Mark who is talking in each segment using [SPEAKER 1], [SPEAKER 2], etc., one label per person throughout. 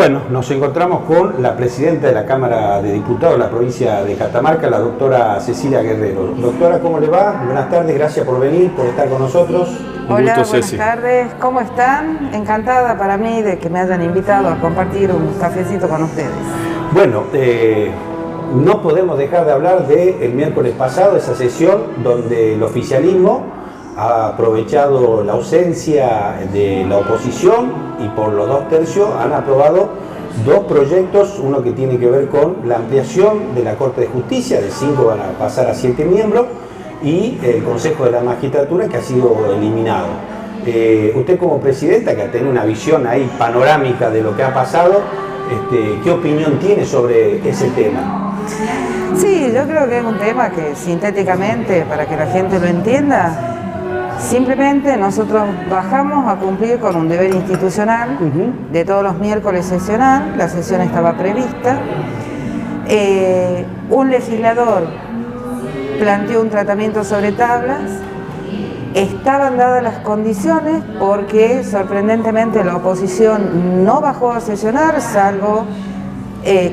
[SPEAKER 1] Bueno, nos encontramos con la presidenta de la Cámara de Diputados de la provincia de Catamarca, la doctora Cecilia Guerrero. Doctora, ¿cómo le va? Buenas tardes, gracias por venir, por estar con nosotros.
[SPEAKER 2] Hola, buenas tardes, ¿cómo están? Encantada para mí de que me hayan invitado a compartir un cafecito con ustedes.
[SPEAKER 1] Bueno, no podemos dejar de hablar del miércoles pasado, esa sesión donde el oficialismo ha aprovechado la ausencia de la oposición y por los 2/3 han aprobado dos proyectos, uno que tiene que ver con la ampliación de la Corte de Justicia, de 5 van a pasar a 7 miembros, y el Consejo de la Magistratura, que ha sido eliminado. Usted como presidenta, que tiene una visión ahí panorámica de lo que ha pasado, ¿qué opinión tiene sobre ese tema?
[SPEAKER 2] Sí, yo creo que es un tema que sintéticamente, para que la gente lo entienda, simplemente nosotros bajamos a cumplir con un deber institucional de todos los miércoles sesional, la sesión estaba prevista. Un legislador planteó un tratamiento sobre tablas, estaban dadas las condiciones porque sorprendentemente la oposición no bajó a sesionar, salvo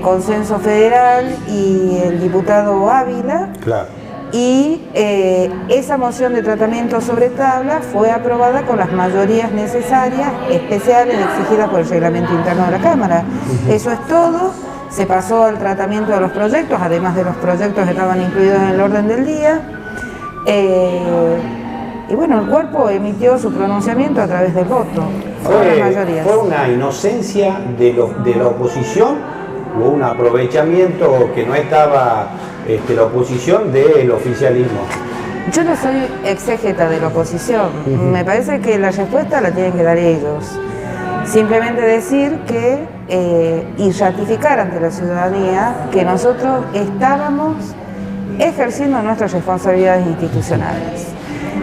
[SPEAKER 2] Consenso Federal y el diputado Ávila.
[SPEAKER 1] Claro.
[SPEAKER 2] Y esa moción de tratamiento sobre tabla fue aprobada con las mayorías necesarias, especiales exigidas por el reglamento interno de la Cámara. Eso es todo, se pasó al tratamiento de los proyectos, además de los proyectos que estaban incluidos en el orden del día. Y bueno, el cuerpo emitió su pronunciamiento a través del voto.
[SPEAKER 1] ¿Fue una inocencia de la oposición o un aprovechamiento que no estaba la oposición del oficialismo?
[SPEAKER 2] Yo no soy exégeta de la oposición, me parece que la respuesta la tienen que dar ellos. Simplemente decir que, y ratificar ante la ciudadanía que nosotros estábamos ejerciendo nuestras responsabilidades institucionales.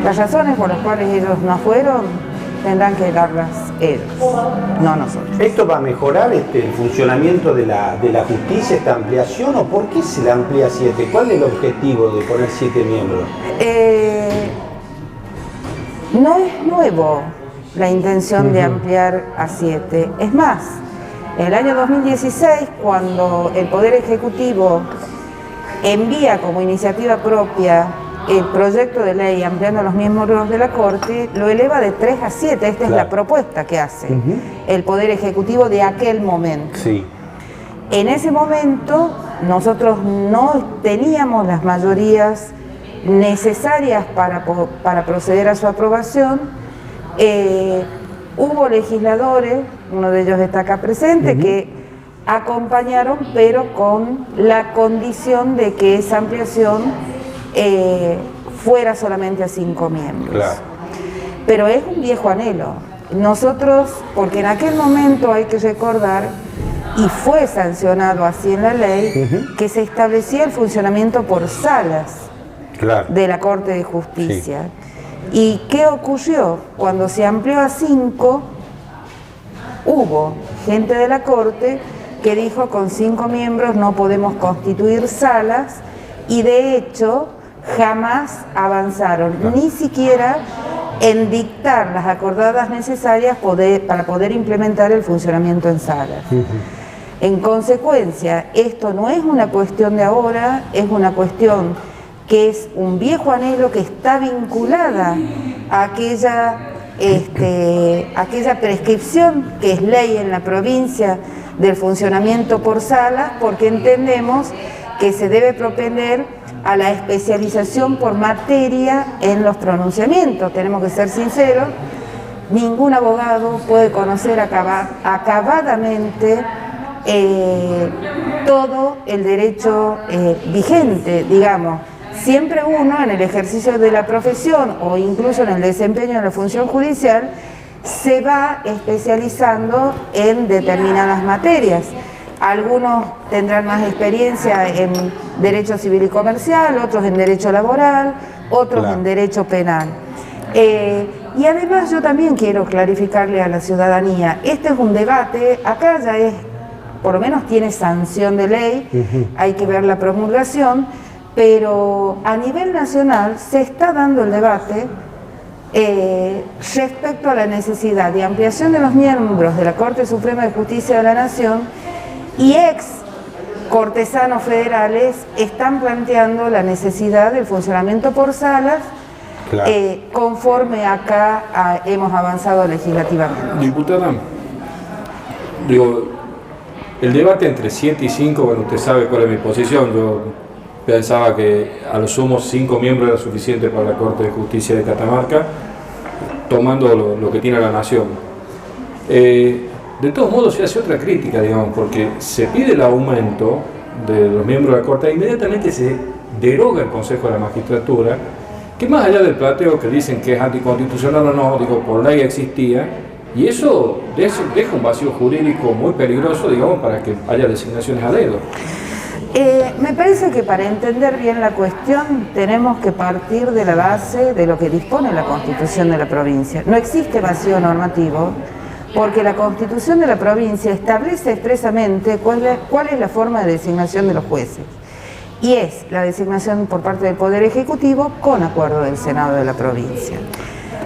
[SPEAKER 2] Las razones por las cuales ellos no fueron tendrán que darlas ellos, no nosotros.
[SPEAKER 1] ¿Esto va a mejorar el funcionamiento de la justicia, esta ampliación, o por qué se la amplía a 7? ¿Cuál es el objetivo de poner 7 miembros?
[SPEAKER 2] No es nuevo la intención de ampliar a 7. Es más, en el año 2016, cuando el Poder Ejecutivo envía como iniciativa propia el proyecto de ley ampliando los miembros de la Corte, lo eleva de 3 a 7, esta es la propuesta que hace el Poder Ejecutivo de aquel momento.
[SPEAKER 1] Sí.
[SPEAKER 2] En ese momento nosotros no teníamos las mayorías necesarias para proceder a su aprobación. Hubo legisladores, uno de ellos está acá presente, que acompañaron, pero con la condición de que esa ampliación fuera solamente a 5 miembros.
[SPEAKER 1] Claro.
[SPEAKER 2] Pero es un viejo anhelo. Nosotros, porque en aquel momento hay que recordar, y fue sancionado así en la ley, que se establecía el funcionamiento por salas de la Corte de Justicia. Sí. ¿Y qué ocurrió? Cuando se amplió a 5, hubo gente de la Corte que dijo con 5 miembros no podemos constituir salas, y de hecho jamás avanzaron, ni siquiera en dictar las acordadas necesarias para poder implementar el funcionamiento en salas. En consecuencia, esto no es una cuestión de ahora, es una cuestión que es un viejo anhelo que está vinculada a aquella prescripción que es ley en la provincia del funcionamiento por salas, porque entendemos que se debe propender a la especialización por materia en los pronunciamientos. Tenemos que ser sinceros, ningún abogado puede conocer acabadamente todo el derecho vigente, digamos. Siempre uno, en el ejercicio de la profesión o incluso en el desempeño de la función judicial, se va especializando en determinadas materias. Algunos tendrán más experiencia en derecho civil y comercial, otros en derecho laboral, otros en derecho penal. Y además yo también quiero clarificarle a la ciudadanía, este es un debate, acá ya es, por lo menos tiene sanción de ley, hay que ver la promulgación, pero a nivel nacional se está dando el debate respecto a la necesidad de ampliación de los miembros de la Corte Suprema de Justicia de la Nación, y ex cortesanos federales están planteando la necesidad del funcionamiento por salas, claro, conforme acá hemos avanzado legislativamente.
[SPEAKER 3] Diputada, digo, el debate entre 7 y 5, bueno, usted sabe cuál es mi posición. Yo pensaba que a lo sumo 5 miembros era suficiente para la Corte de Justicia de Catamarca, tomando lo que tiene la Nación. De todos modos se hace otra crítica, digamos, porque se pide el aumento de los miembros de la Corte e inmediatamente se deroga el Consejo de la Magistratura, que más allá del plateo que dicen que es anticonstitucional o no, digo, por ley existía, y eso deja un vacío jurídico muy peligroso, digamos, para que haya designaciones a dedo.
[SPEAKER 2] Me parece que para entender bien la cuestión tenemos que partir de la base de lo que dispone la Constitución de la provincia. No existe vacío normativo porque la Constitución de la provincia establece expresamente cuál es la forma de designación de los jueces. Y es la designación por parte del Poder Ejecutivo con acuerdo del Senado de la provincia.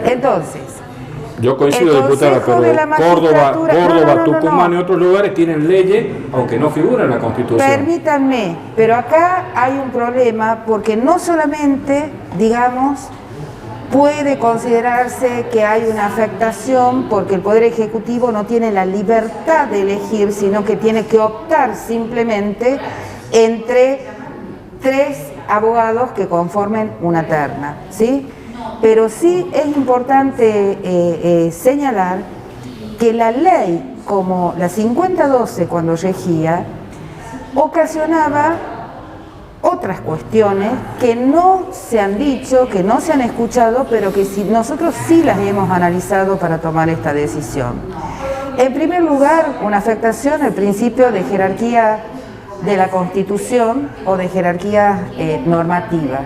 [SPEAKER 2] Entonces,
[SPEAKER 3] yo coincido, diputada, pero Córdoba, Tucumán y otros lugares tienen leyes, aunque no figuran en la Constitución.
[SPEAKER 2] Permítanme, pero acá hay un problema porque no solamente, digamos, puede considerarse que hay una afectación porque el Poder Ejecutivo no tiene la libertad de elegir, sino que tiene que optar simplemente entre 3 abogados que conformen una terna, ¿sí? Pero sí es importante señalar que la ley, como la 5012 cuando regía, ocasionaba otras cuestiones que no se han dicho, que no se han escuchado, pero que nosotros sí las hemos analizado para tomar esta decisión. En primer lugar, una afectación al principio de jerarquía de la Constitución o de jerarquías normativas,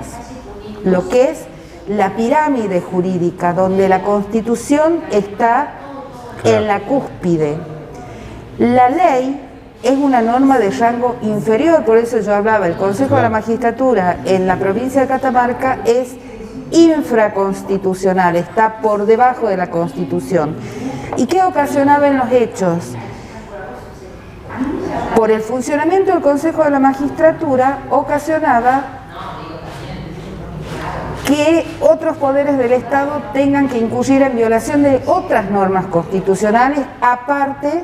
[SPEAKER 2] lo que es la pirámide jurídica, donde la Constitución está en la cúspide. La ley es una norma de rango inferior, por eso yo hablaba, el Consejo de la Magistratura en la provincia de Catamarca es infraconstitucional, está por debajo de la Constitución. ¿Y qué ocasionaba en los hechos? Por el funcionamiento del Consejo de la Magistratura ocasionaba que otros poderes del Estado tengan que incurrir en violación de otras normas constitucionales aparte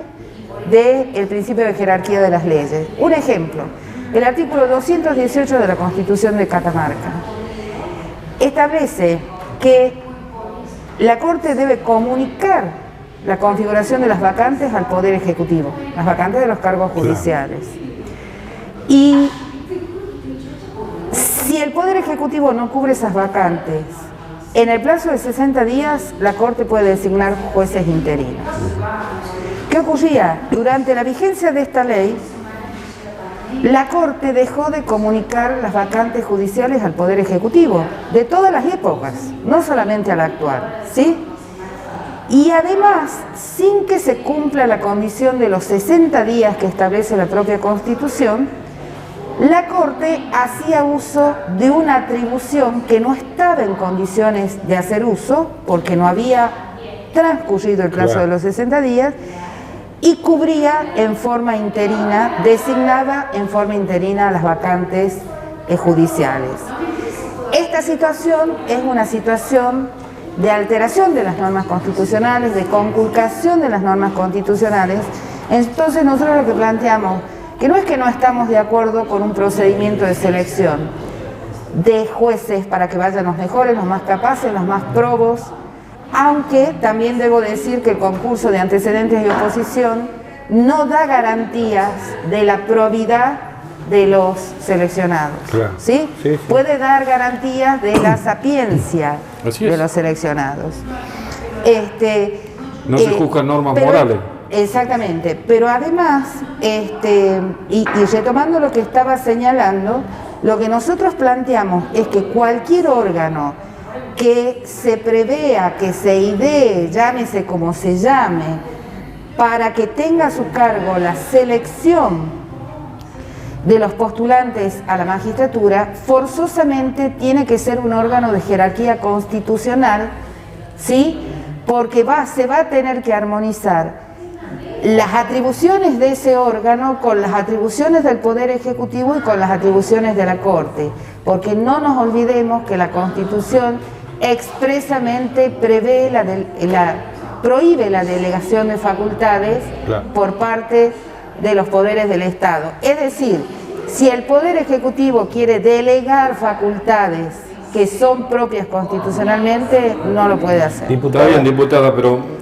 [SPEAKER 2] del principio de jerarquía de las leyes. Un ejemplo, el artículo 218 de la Constitución de Catamarca establece que la Corte debe comunicar la configuración de las vacantes al Poder Ejecutivo, las vacantes de los cargos judiciales. Y si el Poder Ejecutivo no cubre esas vacantes, en el plazo de 60 días la Corte puede designar jueces interinos. ¿Qué ocurría? Durante la vigencia de esta ley, la Corte dejó de comunicar las vacantes judiciales al Poder Ejecutivo, de todas las épocas, no solamente a la actual, ¿sí? Y además, sin que se cumpla la condición de los 60 días que establece la propia Constitución, la Corte hacía uso de una atribución que no estaba en condiciones de hacer uso, porque no había transcurrido el plazo de los 60 días, y cubría en forma interina, designaba en forma interina las vacantes judiciales. Esta situación es una situación de alteración de las normas constitucionales, de conculcación de las normas constitucionales. Entonces nosotros lo que planteamos, que no es que no estamos de acuerdo con un procedimiento de selección de jueces para que vayan los mejores, los más capaces, los más probos, aunque también debo decir que el concurso de antecedentes y oposición no da garantías de la probidad de los seleccionados, ¿sí? Sí. Puede dar garantías de la sapiencia de los seleccionados.
[SPEAKER 3] No se juzgan normas morales.
[SPEAKER 2] Exactamente, pero además, y retomando lo que estaba señalando, lo que nosotros planteamos es que cualquier órgano que se prevea, que se idee, llámese como se llame, para que tenga a su cargo la selección de los postulantes a la magistratura, forzosamente tiene que ser un órgano de jerarquía constitucional ¿sí? Porque se va a tener que armonizar las atribuciones de ese órgano con las atribuciones del Poder Ejecutivo y con las atribuciones de la Corte, porque no nos olvidemos que la Constitución expresamente prohíbe la delegación de facultades por parte de los poderes del Estado. Es decir, si el Poder Ejecutivo quiere delegar facultades que son propias constitucionalmente, no lo puede hacer.
[SPEAKER 3] Está bien, diputada, pero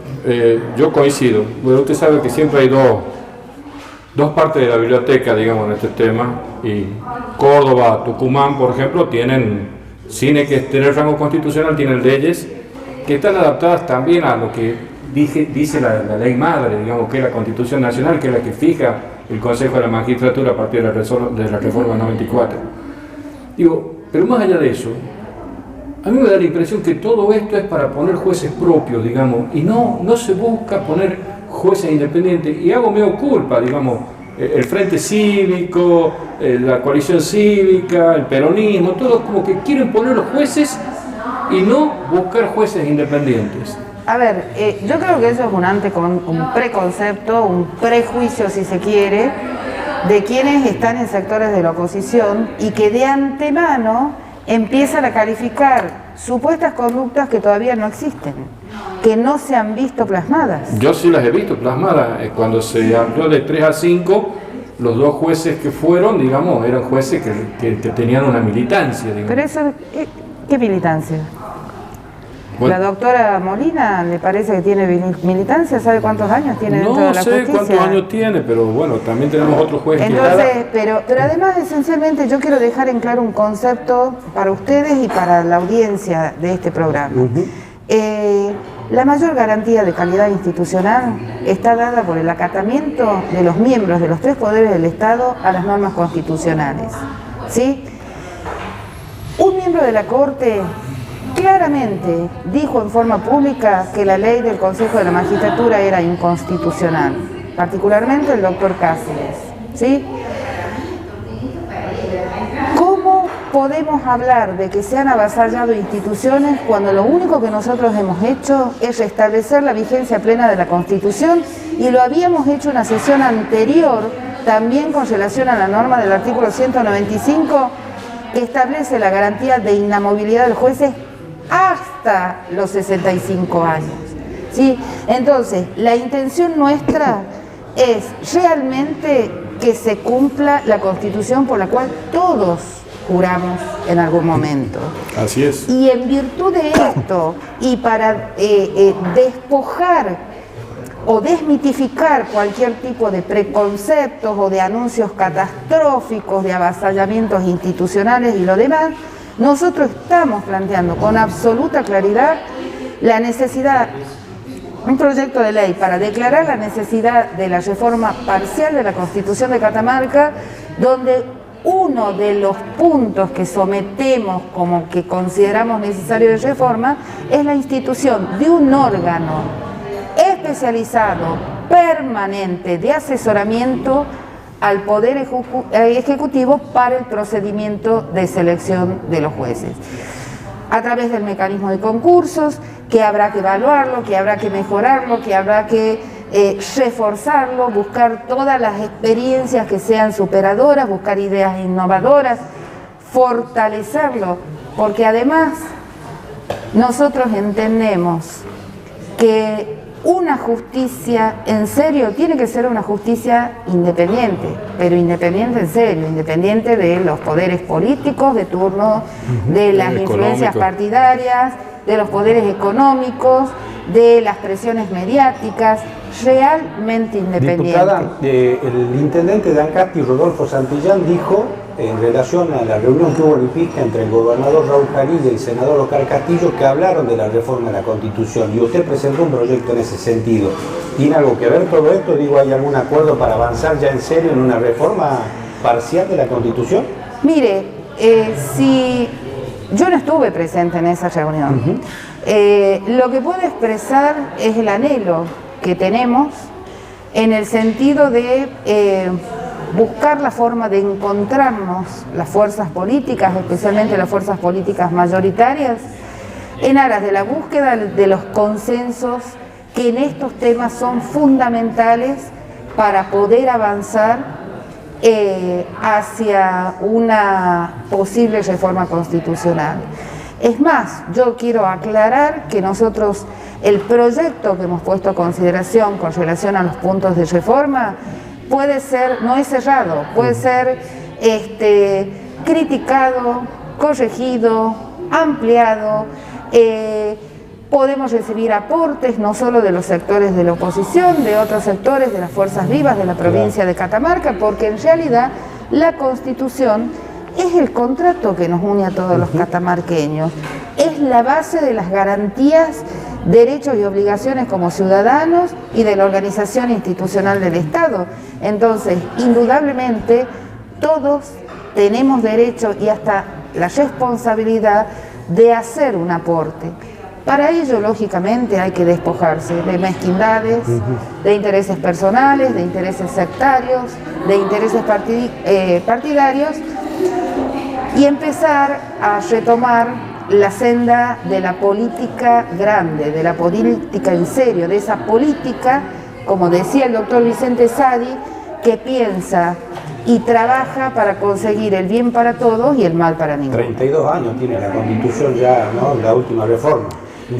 [SPEAKER 3] yo coincido. Bueno, usted sabe que siempre hay dos partes de la biblioteca, digamos, en este tema, y Córdoba, Tucumán, por ejemplo, tienen, sin que tener rango constitucional, tienen leyes que están adaptadas también a lo que dice la ley madre, digamos, que es la Constitución Nacional, que es la que fija el Consejo de la Magistratura a partir de la reforma 94. Digo, pero más allá de eso, a mí me da la impresión que todo esto es para poner jueces propios, digamos, y no se busca poner jueces independientes. Y hago mea culpa, digamos, el Frente Cívico, la coalición cívica, el peronismo, todos como que quieren poner los jueces y no buscar jueces independientes.
[SPEAKER 2] A ver, yo creo que eso es un preconcepto, un prejuicio, si se quiere, de quienes están en sectores de la oposición y que de antemano empiezan a calificar supuestas conductas que todavía no existen, que no se han visto plasmadas.
[SPEAKER 3] Yo sí las he visto plasmadas. Cuando se habló de 3 a 5, los 2 jueces que fueron, digamos, eran jueces que tenían una militancia, digamos.
[SPEAKER 2] Pero eso, ¿qué militancia? Bueno, la doctora Molina, ¿le parece que tiene militancia? ¿Sabe cuántos años tiene dentro de la justicia?
[SPEAKER 3] No sé cuántos años tiene, pero bueno, también tenemos otros jueces.
[SPEAKER 2] Entonces, pero además, esencialmente, yo quiero dejar en claro un concepto para ustedes y para la audiencia de este programa. La mayor garantía de calidad institucional está dada por el acatamiento de los miembros de los 3 poderes del Estado a las normas constitucionales, ¿sí? Un miembro de la Corte claramente dijo en forma pública que la ley del Consejo de la Magistratura era inconstitucional, particularmente el doctor Cáceres, ¿sí? ¿Cómo podemos hablar de que se han avasallado instituciones cuando lo único que nosotros hemos hecho es restablecer la vigencia plena de la Constitución y lo habíamos hecho en una sesión anterior también con relación a la norma del artículo 195 que establece la garantía de inamovilidad de los jueces hasta los 65 años, ¿sí? Entonces, la intención nuestra es realmente que se cumpla la Constitución por la cual todos juramos en algún momento.
[SPEAKER 3] Así es.
[SPEAKER 2] Y en virtud de esto, y para despojar o desmitificar cualquier tipo de preconceptos o de anuncios catastróficos, de avasallamientos institucionales y lo demás, nosotros estamos planteando con absoluta claridad la necesidad, un proyecto de ley para declarar la necesidad de la reforma parcial de la Constitución de Catamarca, donde uno de los puntos que sometemos como que consideramos necesario de reforma es la institución de un órgano especializado, permanente, de asesoramiento al Poder Ejecutivo para el procedimiento de selección de los jueces. A través del mecanismo de concursos, que habrá que evaluarlo, que habrá que mejorarlo, que habrá que reforzarlo, buscar todas las experiencias que sean superadoras, buscar ideas innovadoras, fortalecerlo, porque además nosotros entendemos que una justicia en serio tiene que ser una justicia independiente, pero independiente en serio, independiente de los poderes políticos de turno, de las influencias partidarias, de los poderes económicos, de las presiones mediáticas, realmente independiente.
[SPEAKER 1] Diputada, el intendente de Ancasti, Rodolfo Santillán, dijo en relación a la reunión que hubo en Ipisca entre el gobernador Raúl Jalil y el senador Oscar Castillo, que hablaron de la reforma de la Constitución, y usted presentó un proyecto en ese sentido. ¿Tiene algo que ver todo esto? Digo, ¿hay algún acuerdo para avanzar ya en serio en una reforma parcial de la Constitución?
[SPEAKER 2] Mire, si yo no estuve presente en esa reunión, lo que puedo expresar es el anhelo que tenemos en el sentido de buscar la forma de encontrarnos las fuerzas políticas, especialmente las fuerzas políticas mayoritarias, en aras de la búsqueda de los consensos que en estos temas son fundamentales para poder avanzar hacia una posible reforma constitucional. Es más, yo quiero aclarar que nosotros, el proyecto que hemos puesto a consideración con relación a los puntos de reforma, puede ser, no es cerrado, puede ser criticado, corregido, ampliado, podemos recibir aportes no solo de los sectores de la oposición, de otros sectores, de las fuerzas vivas de la provincia de Catamarca, porque en realidad la Constitución es el contrato que nos une a todos los catamarqueños, es la base de las garantías, derechos y obligaciones como ciudadanos y de la organización institucional del Estado. Entonces, indudablemente, todos tenemos derecho y hasta la responsabilidad de hacer un aporte. Para ello, lógicamente, hay que despojarse de mezquindades, de intereses personales, de intereses sectarios, de intereses partidarios y empezar a retomar la senda de la política grande, de la política en serio, de esa política, como decía el doctor Vicente Sadi, que piensa y trabaja para conseguir el bien para todos y el mal para ninguno.
[SPEAKER 1] 32 años tiene la Constitución ya, ¿no? La última reforma.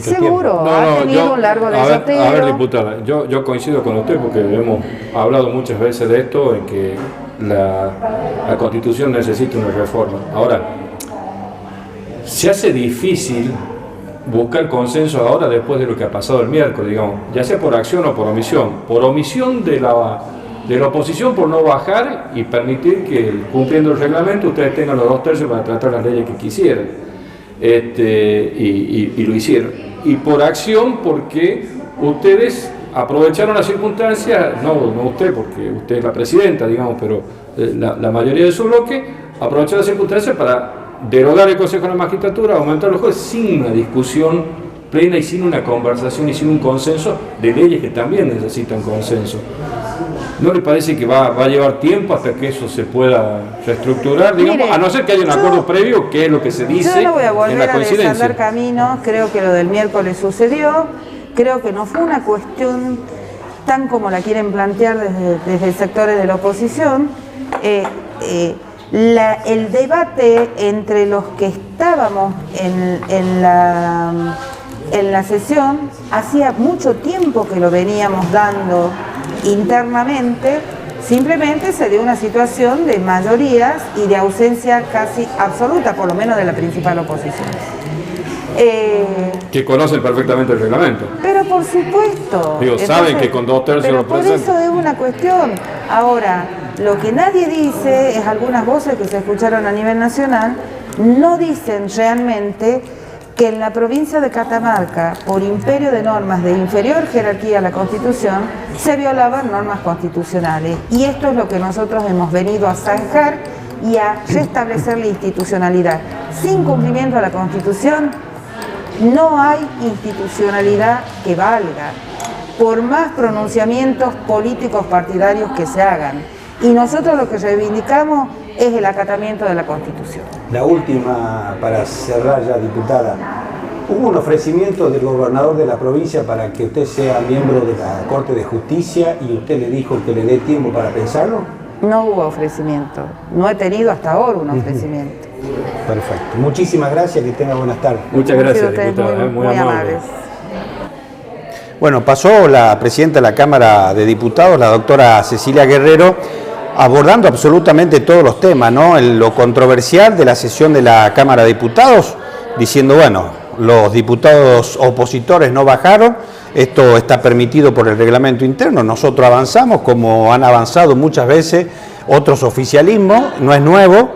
[SPEAKER 2] Seguro, ha tenido un largo derrotero.
[SPEAKER 3] A ver, diputada, yo coincido con usted porque hemos hablado muchas veces de esto, en que la Constitución necesita una reforma. Ahora, se hace difícil buscar consenso ahora después de lo que ha pasado el miércoles, digamos, ya sea por acción o por omisión. Por omisión de la oposición por no bajar y permitir que, cumpliendo el reglamento, ustedes tengan los 2/3 para tratar las leyes que quisieran. Y lo hicieron. Y por acción porque ustedes aprovecharon la circunstancia, no usted, porque usted es la presidenta, digamos, pero la mayoría de su bloque aprovechó la circunstancia para derogar el Consejo de la Magistratura, aumentar los jueces sin una discusión plena y sin una conversación y sin un consenso de leyes que también necesitan consenso. ¿No le parece que va a llevar tiempo hasta que eso se pueda reestructurar? Digamos, mire, a no ser que haya un acuerdo previo, que es lo que se dice
[SPEAKER 2] no voy a volver
[SPEAKER 3] en la coincidencia.
[SPEAKER 2] A desandar caminos, creo que lo del miércoles sucedió, creo que no fue una cuestión tan como la quieren plantear desde sectores de la oposición. El debate entre los que estábamos en la sesión, hacía mucho tiempo que lo veníamos dando internamente, simplemente se dio una situación de mayorías y de ausencia casi absoluta, por lo menos de la principal oposición.
[SPEAKER 3] Que conocen perfectamente el reglamento.
[SPEAKER 2] Pero por supuesto.
[SPEAKER 3] Digo, saben que con 2/3 lo presentan.
[SPEAKER 2] Por eso es una cuestión. Ahora, lo que nadie dice es algunas voces que se escucharon a nivel nacional, no dicen realmente que en la provincia de Catamarca, por imperio de normas de inferior jerarquía a la Constitución, se violaban normas constitucionales. Y esto es lo que nosotros hemos venido a zanjar y a restablecer la institucionalidad. Sin cumplimiento de la Constitución, no hay institucionalidad que valga, por más pronunciamientos políticos partidarios que se hagan. Y nosotros lo que reivindicamos es el acatamiento de la Constitución.
[SPEAKER 1] La última, para cerrar ya, diputada. ¿Hubo un ofrecimiento del gobernador de la provincia para que usted sea miembro de la Corte de Justicia y usted le dijo que le dé tiempo para pensarlo?
[SPEAKER 2] No hubo ofrecimiento. No he tenido hasta ahora un ofrecimiento.
[SPEAKER 1] Perfecto. Muchísimas gracias, que tenga buenas tardes.
[SPEAKER 3] Muchas gracias, diputada.
[SPEAKER 2] Muy amables.
[SPEAKER 1] Bueno, pasó la presidenta de la Cámara de Diputados, la doctora Cecilia Guerrero, abordando absolutamente todos los temas, ¿no? Lo controversial de la sesión de la Cámara de Diputados, diciendo, bueno, los diputados opositores no bajaron, esto está permitido por el reglamento interno, nosotros avanzamos como han avanzado muchas veces otros oficialismos, no es nuevo,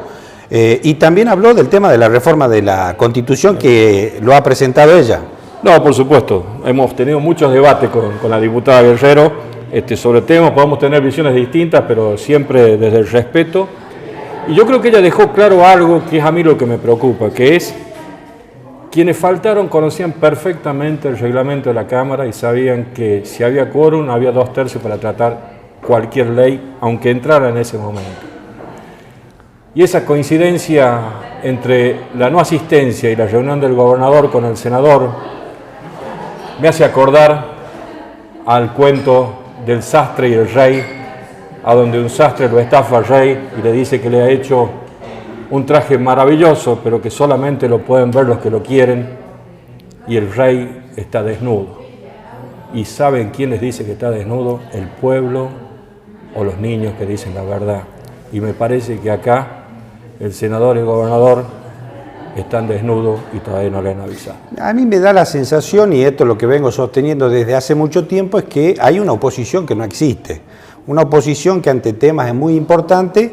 [SPEAKER 1] y también habló del tema de la reforma de la Constitución que lo ha presentado ella.
[SPEAKER 3] No, por supuesto, hemos tenido muchos debates con la diputada Guerrero sobre temas, podemos tener visiones distintas, pero siempre desde el respeto. Y yo creo que ella dejó claro algo que es a mí lo que me preocupa, que es quienes faltaron conocían perfectamente el reglamento de la Cámara y sabían que si había quórum había 2/3 para tratar cualquier ley, aunque entrara en ese momento. Y esa coincidencia entre la no asistencia y la reunión del gobernador con el senador me hace acordar al cuento del sastre y el rey, a donde un sastre lo estafa al rey y le dice que le ha hecho un traje maravilloso, pero que solamente lo pueden ver los que lo quieren, y el rey está desnudo. ¿Y saben quién les dice que está desnudo? El pueblo o los niños que dicen la verdad. Y me parece que acá el senador y el gobernador están desnudos y todavía no le han avisado.
[SPEAKER 1] A mí me da la sensación, y esto es lo que vengo sosteniendo desde hace mucho tiempo, es que hay una oposición que no existe. Una oposición que ante temas muy importantes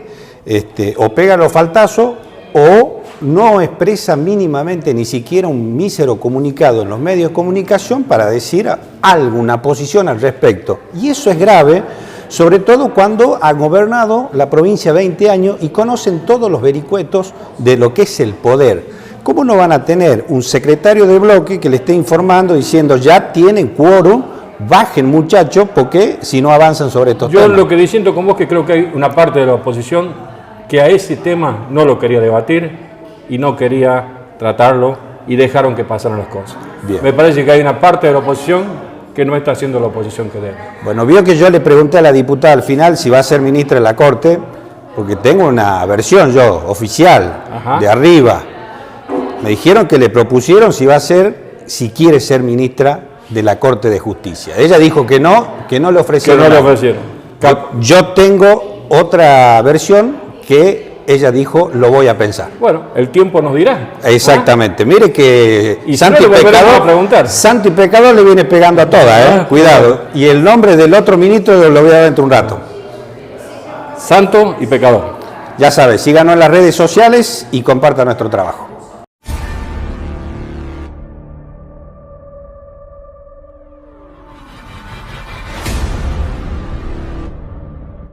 [SPEAKER 1] o pega los faltazos o no expresa mínimamente ni siquiera un mísero comunicado en los medios de comunicación para decir alguna posición al respecto. Y eso es grave, sobre todo cuando ha gobernado la provincia 20 años y conocen todos los vericuetos de lo que es el poder. ¿Cómo no van a tener un secretario de bloque que le esté informando diciendo ya tienen quórum, bajen muchachos, porque si no avanzan sobre estos temas?
[SPEAKER 3] Yo lo que diciendo con vos que creo que hay una parte de la oposición que a ese tema no lo quería debatir y no quería tratarlo y dejaron que pasaran las cosas.
[SPEAKER 1] Bien.
[SPEAKER 3] Me parece que hay una parte de la oposición que no está haciendo la oposición que debe.
[SPEAKER 1] Bueno, vio que yo le pregunté a la diputada al final si va a ser ministra de la Corte, porque tengo una versión yo, oficial,
[SPEAKER 3] Ajá,
[SPEAKER 1] de arriba. Me dijeron que le propusieron si quiere ser ministra de la Corte de Justicia. Ella dijo que no le ofrecieron.
[SPEAKER 3] que no le
[SPEAKER 1] nada.
[SPEAKER 3] ofrecieron.
[SPEAKER 1] Yo tengo otra versión que ella dijo, lo voy a pensar.
[SPEAKER 3] Bueno, el tiempo nos dirá.
[SPEAKER 1] Exactamente. Mire que
[SPEAKER 3] Y santo y pecador, a preguntar.
[SPEAKER 1] santo y pecador le viene pegando a todas, cuidado. Y el nombre del otro ministro lo voy a dar dentro de un rato.
[SPEAKER 3] Santo y pecador.
[SPEAKER 1] Ya sabes, síganos en las redes sociales y compartan nuestro trabajo.